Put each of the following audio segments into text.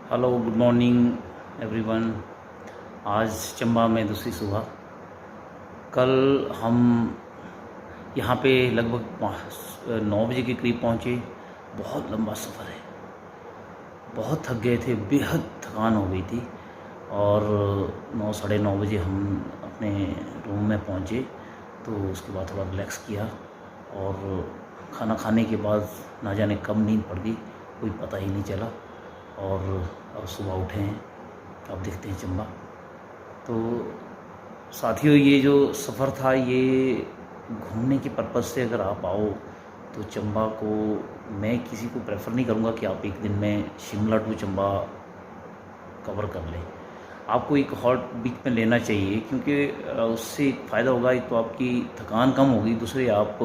Hello, good morning everyone. आज चंबा में दूसरी सुबह। कल हम यहाँ पे लगभग 9 बजे के करीब पहुँचे। बहुत लंबा सफ़र है, बहुत थक गए थे, बेहद थकान हो गई थी। और 9 साढ़े 9 बजे हम अपने रूम में पहुँचे, तो उसके बाद थोड़ा रिलैक्स किया। और खाना खाने के बाद ना जाने कब नींद पड़ गई, कोई पता ही नहीं चला। और अब सुबह उठे हैं, अब देखते हैं चंबा। तो साथियों, ये जो सफ़र था, ये घूमने के पर्पज़ से अगर आप आओ तो चंबा को मैं किसी को प्रेफर नहीं करूँगा कि आप एक दिन में शिमला टू चंबा कवर कर लें। आपको एक हॉट बीच में लेना चाहिए, क्योंकि उससे एक फ़ायदा होगा। एक तो आपकी थकान कम होगी, दूसरे आप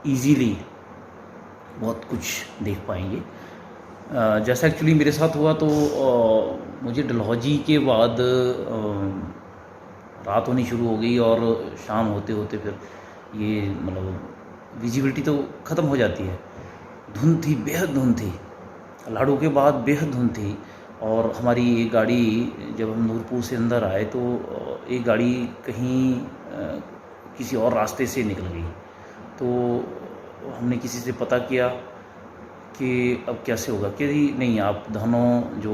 इजीली बहुत कुछ देख पाएंगे। जैसा एक्चुअली मेरे साथ हुआ, तो मुझे डलहौजी के बाद रात होनी शुरू हो गई, और शाम होते होते फिर ये मतलब विजिबिलिटी तो ख़त्म हो जाती है। धुंध थी, बेहद धुंध थी। लाड़ू के बाद बेहद धुंध थी। और हमारी एक गाड़ी, जब हम नूरपुर से अंदर आए, तो एक गाड़ी कहीं किसी और रास्ते से निकल गई। तो हमने किसी से पता किया कि अब कैसे होगा, कि नहीं, आप दोनों जो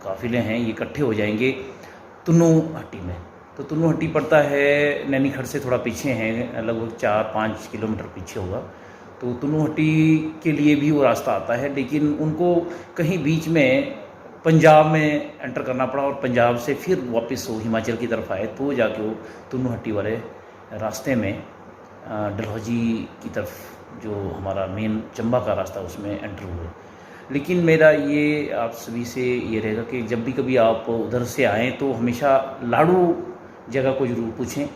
काफ़िले हैं ये इकट्ठे हो जाएंगे तुन्नू हट्टी में। तो तुन्नू हट्टी पड़ता है नैनीखड़ से थोड़ा पीछे है, लगभग 4-5 किलोमीटर पीछे होगा। तो तुन्नू हट्टी के लिए भी वो रास्ता आता है, लेकिन उनको कहीं बीच में पंजाब में एंटर करना पड़ा, और पंजाब से फिर वापस वो हिमाचल की तरफ आए, तो जाके वो तुन्नू हट्टी वाले रास्ते में डलहौजी की तरफ, जो हमारा मेन चंबा का रास्ता, उसमें एंटर हुए। लेकिन मेरा ये आप सभी से ये रहेगा कि जब भी कभी आप उधर से आएँ तो हमेशा लाड़ू जगह को ज़रूर पूछें,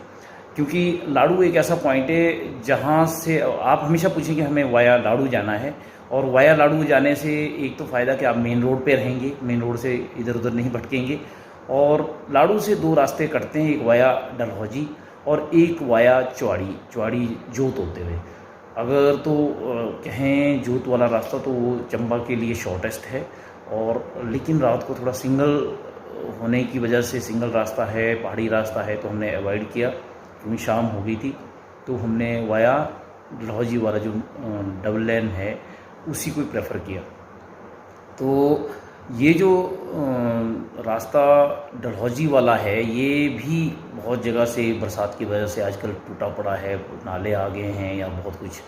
क्योंकि लाड़ू एक ऐसा पॉइंट है जहाँ से आप हमेशा पूछें कि हमें वाया लाड़ू जाना है। और वाया लाड़ू जाने से एक तो फ़ायदा कि आप मेन रोड पे रहेंगे, मेन रोड से इधर उधर नहीं भटकेंगे। और लाड़ू से 2 रास्ते कटते हैं, एक वाया डलहौजी और एक वाया चुवाड़ी जोत होते हुए। अगर तो कहें जोत वाला रास्ता, तो वो चंबा के लिए शॉर्टेस्ट है। और लेकिन रात को थोड़ा सिंगल होने की वजह से, सिंगल रास्ता है, पहाड़ी रास्ता है, तो हमने अवॉइड किया, क्योंकि शाम हो गई थी। तो हमने वाया डलहौजी वाला जो डबल लेन है, उसी को प्रेफर किया। तो ये जो रास्ता डलहौजी वाला है, ये भी बहुत जगह से बरसात की वजह से आजकल टूटा पड़ा है, नाले आ गए हैं या बहुत कुछ।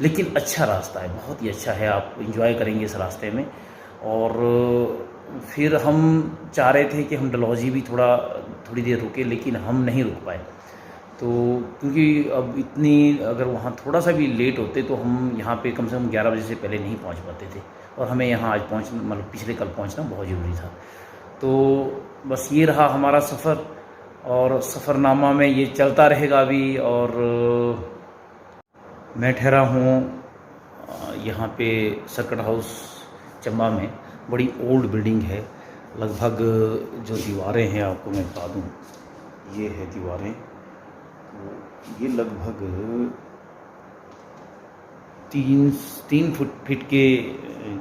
लेकिन अच्छा रास्ता है, बहुत ही अच्छा है, आप एंजॉय करेंगे इस रास्ते में। और फिर हम चाह रहे थे कि हम डलहौजी भी थोड़ी देर रुके, लेकिन हम नहीं रुक पाए। तो क्योंकि अब इतनी, अगर वहाँ थोड़ा सा भी लेट होते तो हम यहाँ पे कम से कम 11 बजे से पहले नहीं पहुँच पाते थे। और हमें यहाँ आज पहुँचना, मतलब पिछले कल पहुँचना बहुत ज़रूरी था। तो बस ये रहा हमारा सफ़र, और सफ़रनामा में ये चलता रहेगा अभी। और मैं ठहरा हूँ यहाँ पे सर्किट हाउस चंबा में। बड़ी ओल्ड बिल्डिंग है। लगभग जो दीवारें हैं, आपको मैं बता दूँ, ये है दीवारें। तो ये लगभग 3 फीट के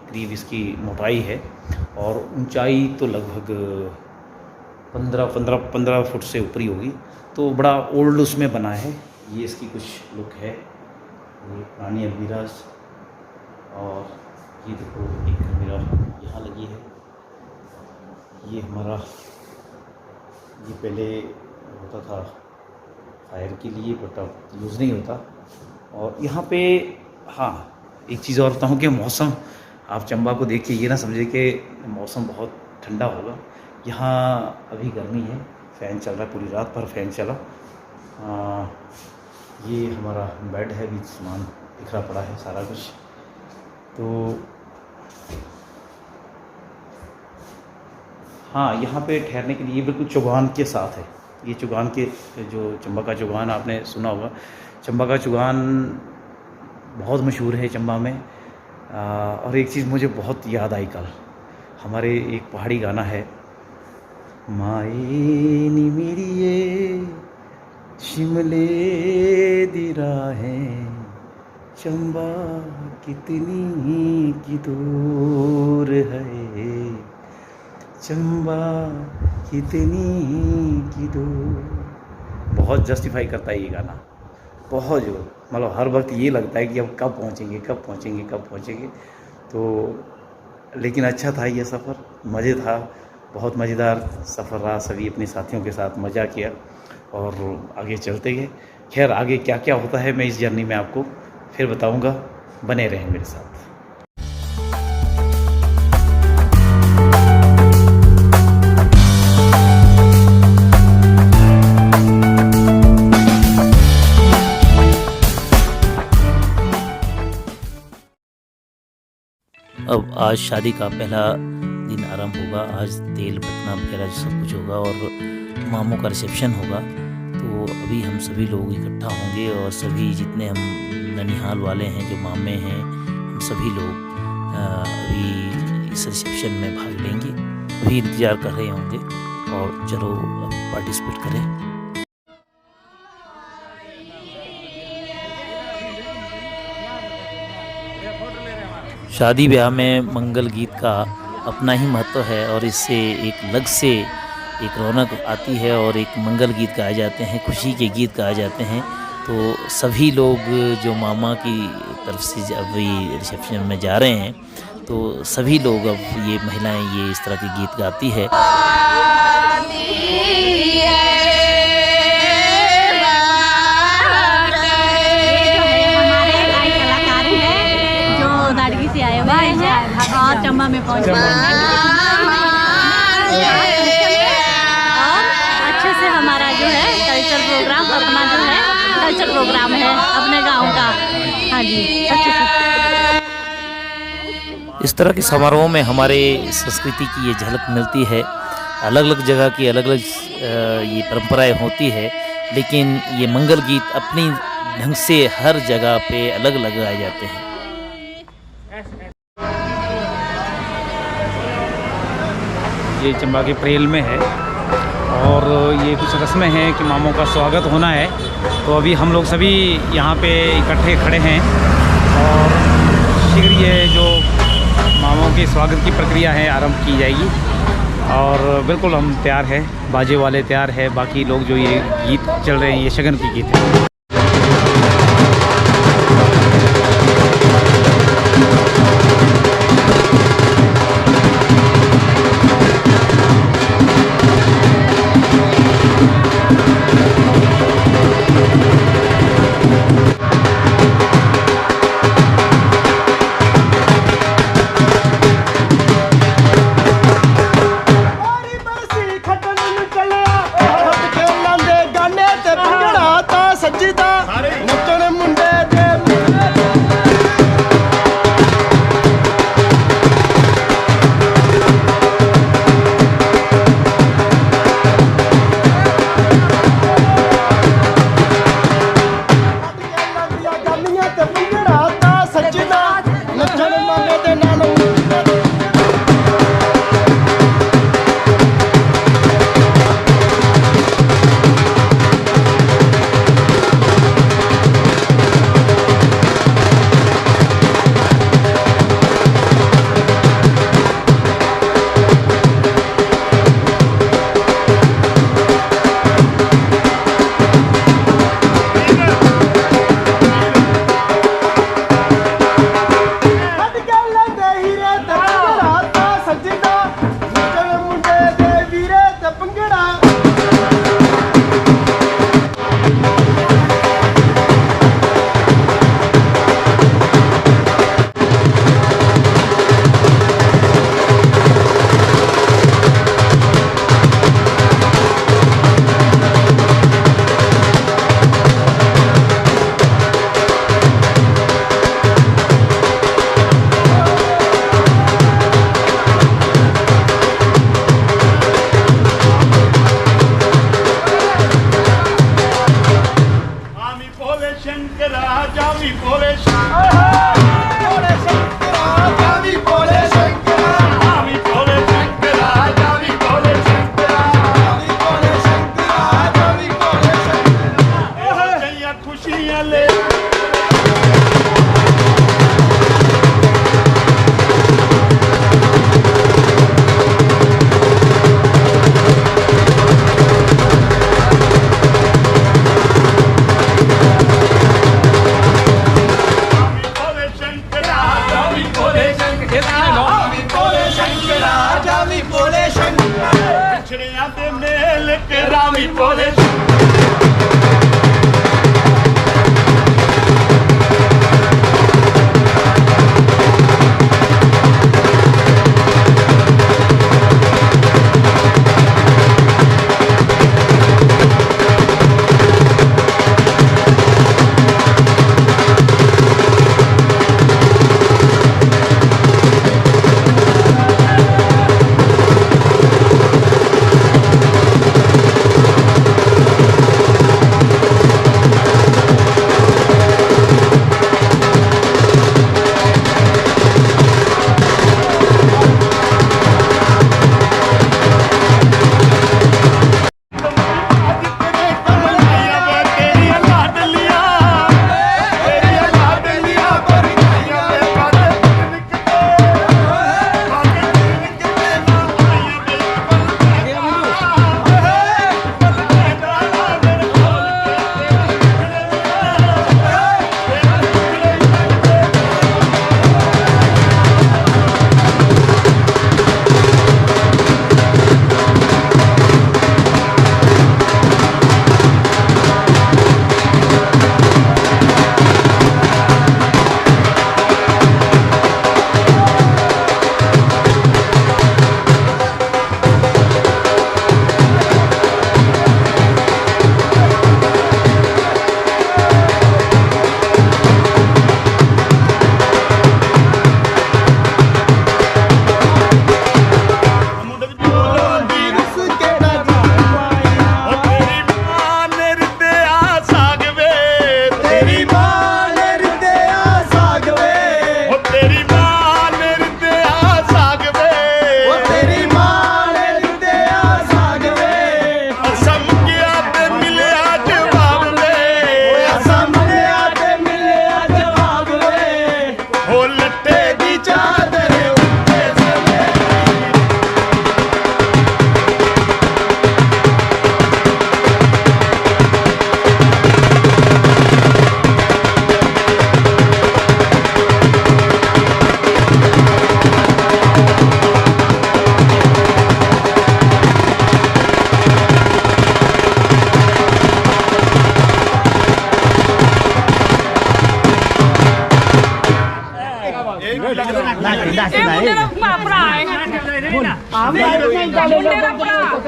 करीब इसकी मोटाई है, और ऊंचाई तो लगभग 15 फुट से ऊपर ही होगी। तो बड़ा ओल्ड उसमें बना है। ये इसकी कुछ लुक है, ये पुरानी अलमीराज। और ये देखो, एक अलमीरा यहाँ लगी है। ये हमारा, ये पहले होता था फायर के लिए, बट अब यूज़ नहीं होता। और यहाँ पे, हाँ, एक चीज़ और बताऊँ कि मौसम, आप चंबा को देख के ये ना समझे कि मौसम बहुत ठंडा होगा। यहाँ अभी गर्मी है, फ़ैन चल रहा है, पूरी रात भर फ़ैन चला। ये हमारा बेड है, बीच सामान बिखरा पड़ा है सारा कुछ। तो हाँ, यहाँ पे ठहरने के लिए बिल्कुल चौगान के साथ है। ये चौगान के, जो चंबा का चौगान आपने सुना होगा, चंबा का चौगान बहुत मशहूर है चंबा में। और एक चीज़ मुझे बहुत याद आई कल, हमारे एक पहाड़ी गाना है, माए नी मेरिए शिमले दी राहें, चंबा कितनी की दूर है, चंबा कितनी की दूर। बहुत जस्टिफाई करता है ये गाना, बहुत जो मतलब हर वक्त ये लगता है कि अब कब पहुँचेंगे कब पहुँचेंगे कब पहुँचेंगे। तो लेकिन अच्छा था ये सफ़र, मज़े था, बहुत मज़ेदार सफ़र रहा। सभी अपने साथियों के साथ मज़ा किया और आगे चलते गए। खैर आगे क्या क्या होता है मैं इस जर्नी में आपको फिर बताऊंगा, बने रहें मेरे साथ। अब आज शादी का पहला दिन आरंभ होगा। आज तेल बटना वगैरह सब कुछ होगा और मामू का रिसेप्शन होगा। तो अभी हम सभी लोग इकट्ठा होंगे और सभी जितने हम ननिहाल वाले हैं, जो मामे हैं, हम सभी लोग अभी इस रिसेप्शन में भाग लेंगे। अभी इंतज़ार कर रहे होंगे और चलो पार्टिसिपेट करें। शादी ब्याह में मंगल गीत का अपना ही महत्व है और इससे एक अलग से एक रौनक आती है और एक मंगल गीत गाए जाते हैं, खुशी के गीत गाए जाते हैं। तो सभी लोग जो मामा की तरफ से अभी रिसेप्शन में जा रहे हैं, तो सभी लोग अब ये महिलाएं ये इस तरह के गीत गाती है। और चंबा में पहुंचे और अच्छे से हमारा जो है कल्चर प्रोग्राम, अपना जो है कल्चर प्रोग्राम है अपने गांव का। हाँ जी, अच्छे से इस तरह के समारोह में हमारे संस्कृति की ये झलक मिलती है। अलग अलग जगह की अलग अलग ये परंपराएं होती है, लेकिन ये मंगल गीत अपनी ढंग से हर जगह पे अलग अलग गाए जाते हैं। ये चंबा के प्रेल में है और ये कुछ रस्में हैं कि मामों का स्वागत होना है। तो अभी हम लोग सभी यहाँ पे इकट्ठे खड़े हैं और शीघ्र ये जो मामों के स्वागत की प्रक्रिया है आरंभ की जाएगी। और बिल्कुल हम तैयार हैं, बाजे वाले तैयार है, बाकी लोग जो ये गीत चल रहे हैं ये शगन के गीत हैं। सज्जी ਕਰਾਵੀ ਭੋਲੇ ਸ਼ੰਕਰ ਵਿਛੜਿਆਂ ਦੇ ਮੇਲ ਕਰਾਵੀ ਭੋਲੇ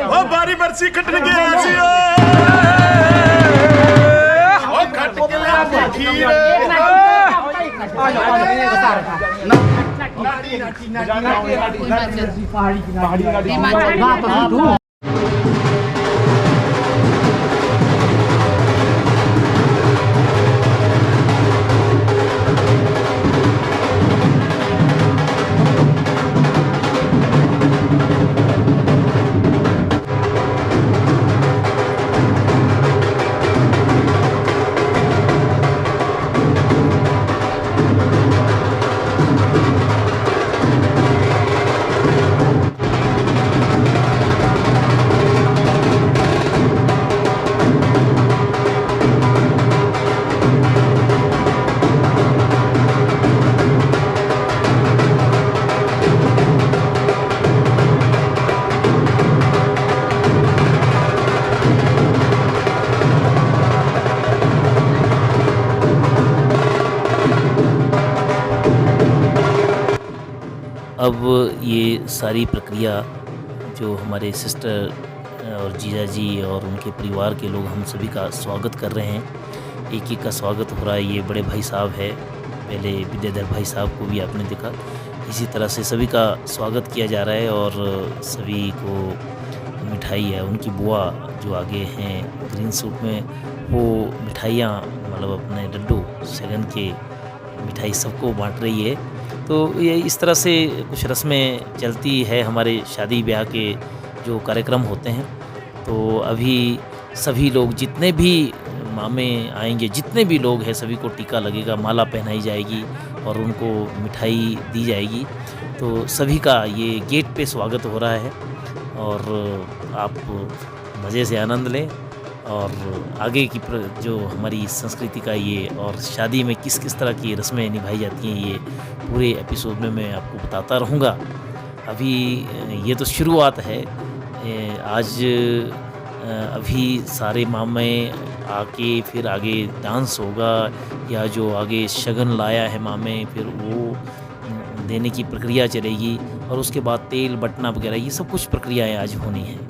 ਉਹ ਬਾਰੀ ਬਰਸੀ ਕੱਟਣ ਗਿਆ ਸੀ ਉਹ ਕੱਟ ਕੇ ਲਿਆ ਖੀਰ अब ये सारी प्रक्रिया जो हमारे सिस्टर और जीजा जी और उनके परिवार के लोग हम सभी का स्वागत कर रहे हैं। एक एक का स्वागत हो रहा है। ये बड़े भाई साहब है, पहले विद्याधर भाई साहब को भी आपने देखा। इसी तरह से सभी का स्वागत किया जा रहा है और सभी को मिठाई है। उनकी बुआ जो आगे हैं ग्रीन सूट में, वो मिठाइयाँ मतलब अपने लड्डू सेगन के मिठाई सबको बांट रही है। तो ये इस तरह से कुछ रस्में चलती है हमारे शादी ब्याह के जो कार्यक्रम होते हैं। तो अभी सभी लोग जितने भी मामे आएंगे, जितने भी लोग हैं, सभी को टीका लगेगा, माला पहनाई जाएगी और उनको मिठाई दी जाएगी। तो सभी का ये गेट पे स्वागत हो रहा है और आप मज़े से आनंद लें। और आगे की जो हमारी संस्कृति का ये और शादी में किस किस तरह की रस्में निभाई जाती हैं, ये पूरे एपिसोड में मैं आपको बताता रहूँगा। अभी ये तो शुरुआत है। आज अभी सारे मामे आके फिर आगे डांस होगा, या जो आगे शगन लाया है मामे फिर वो देने की प्रक्रिया चलेगी, और उसके बाद तेल बटना वगैरह ये सब कुछ प्रक्रियाएं आज होनी हैं।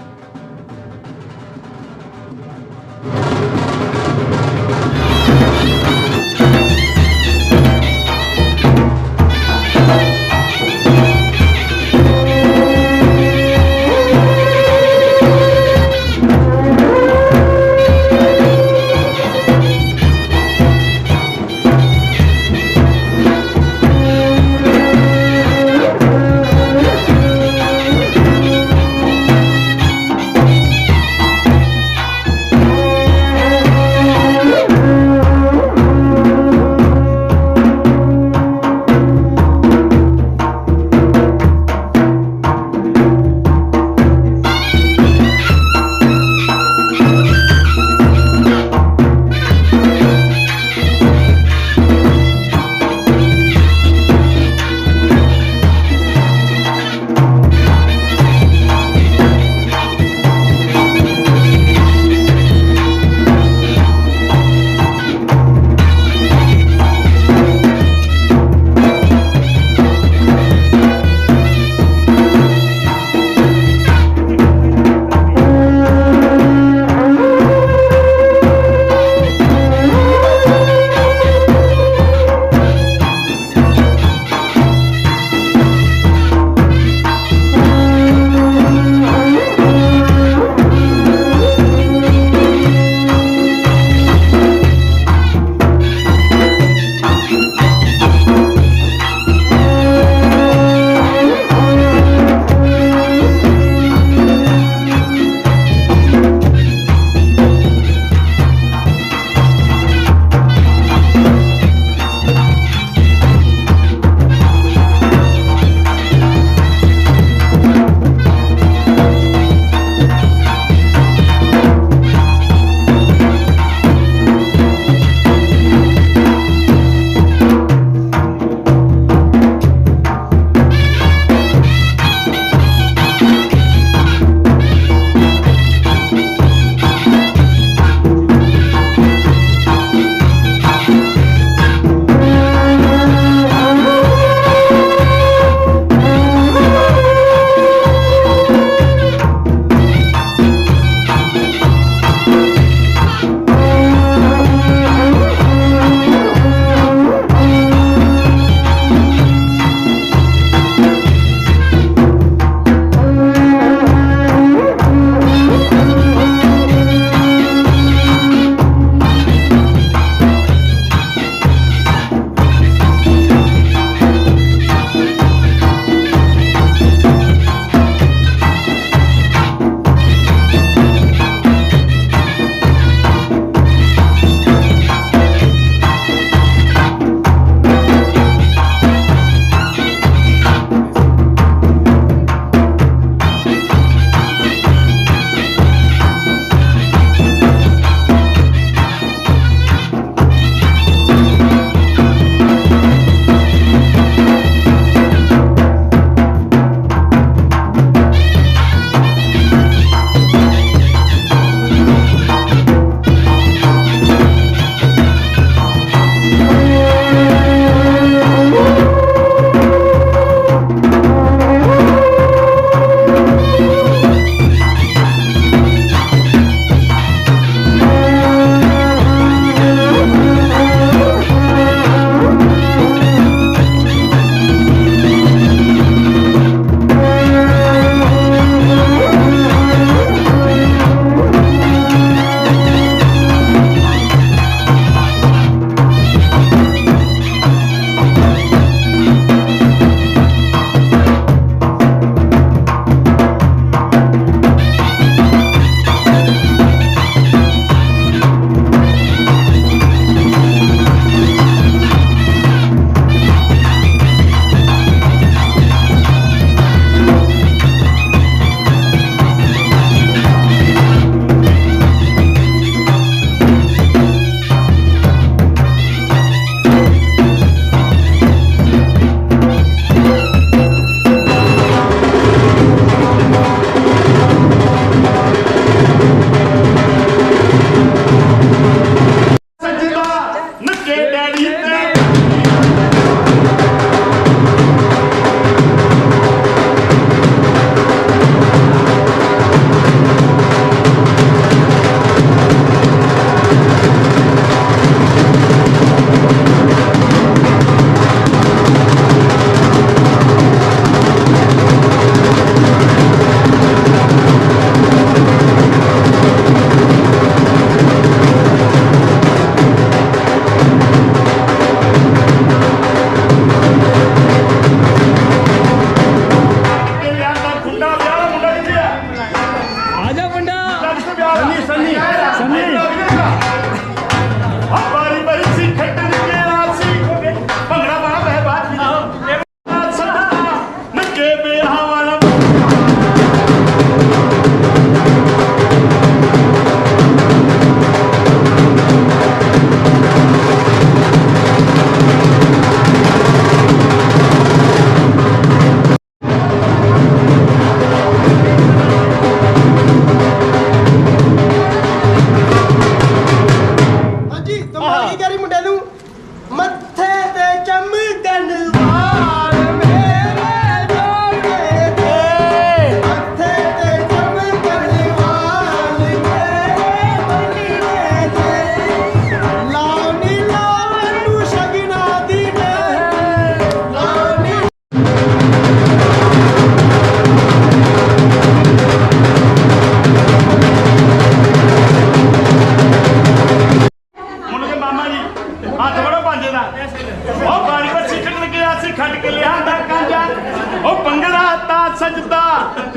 सजदा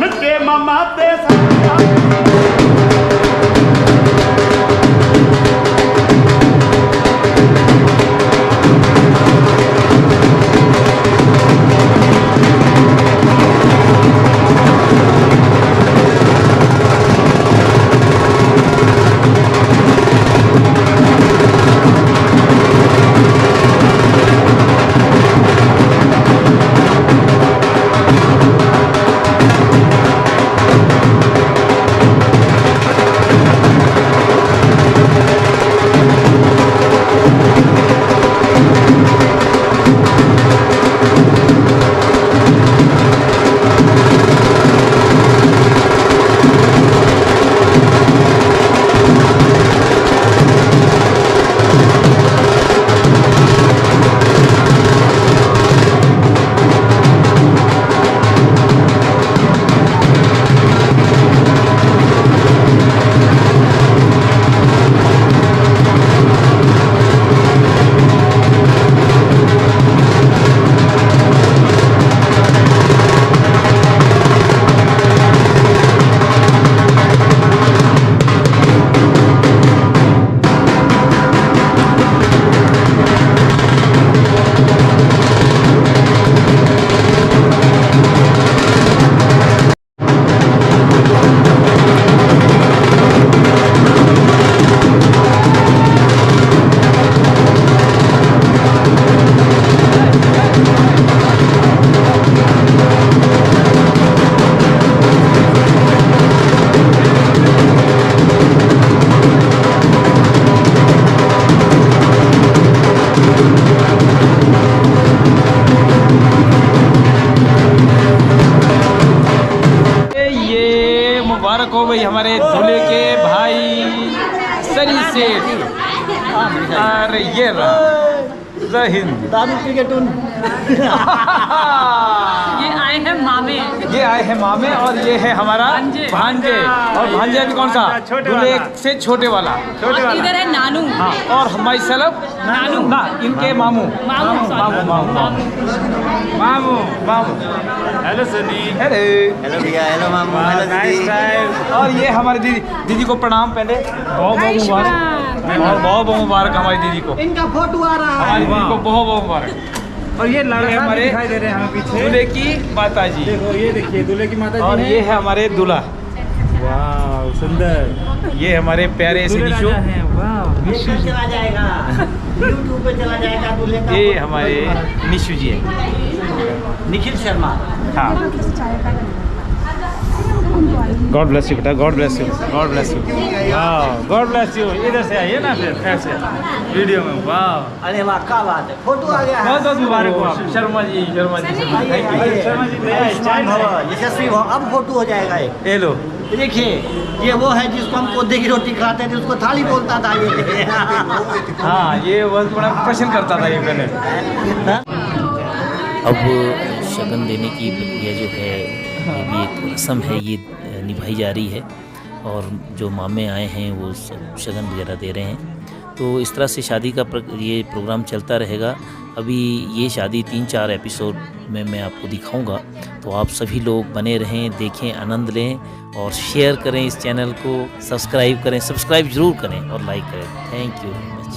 नचे मामा ते सजदा मुबारक हो भाई हमारे दूल्हे के भाई सनी सेठ। अरे ये जय हिंद। ये आए हैं मामे। ये आए हैं मामे और ये है हमारा भांजे। और भांजे भी कौन सा? दूल्हे से छोटे वाला। इधर है नानू। हाँ, और हमारी सलब नानू ना, इनके मामू। मामू मामू मामू मामू मामू मामू। हेलो सनी। हेलो हेलो भैया, हेलो मामू, हेलो दीदी। और ये हमारी दीदी। दीदी को प्रणाम पहले। बहुत बहुत मुबारक। और बहुत बहुत मुबारक हमारी दीदी को। इनका फोटो आ रहा है। हमारी दीदी को बहुत बहुत मुबारक। और ये हमारे दिखाई दे रहे हैं हमें पीछे दूल्हे की माता जी। देखो ये देखिए दूल्हे की माता जी। और ये है हमारे दूल्हा। वाह सुंदर। ये हमारे प्यारे से निशु। चला जाएगा YouTube पे चला जाएगा दूल्हे का। ये हमारे निशु जी है, निखिल शर्मा। हाँ। गॉड ब्लेस यू बेटा, God bless you, God bless you. वाह, गॉड ब्लेस यू। इधर से आइए ना फिर ऐसे वीडियो में। वाह, अरे वाह, क्या बात है, फोटो आ गया है। बहुत बहुत मुबारक हो आप शर्मा जी। शर्मा जी आइए, आइए। शर्मा जी आयुष्मान भव, यशस्वी भव। अब फोटो हो जाएगा एक। ये लो। देखिए ये वो है जिसको हम कोदे की रोटी खाते थे, उसको थाली बोलता था ये। हाँ, ये बहुत बड़ा प्रश्न करता था ये पहले। अब शगन देने की प्रक्रिया जो है ये भी एक रस्म है, ये निभाई जा रही है। और जो मामे आए हैं वो सब शगन वगैरह दे रहे हैं। तो इस तरह से शादी का ये प्रोग्राम चलता रहेगा। अभी ये शादी 3-4 एपिसोड में मैं आपको दिखाऊंगा। तो आप सभी लोग बने रहें, देखें, आनंद लें और शेयर करें इस चैनल को, सब्सक्राइब करें, सब्सक्राइब ज़रूर करें और लाइक करें। Thank you very much.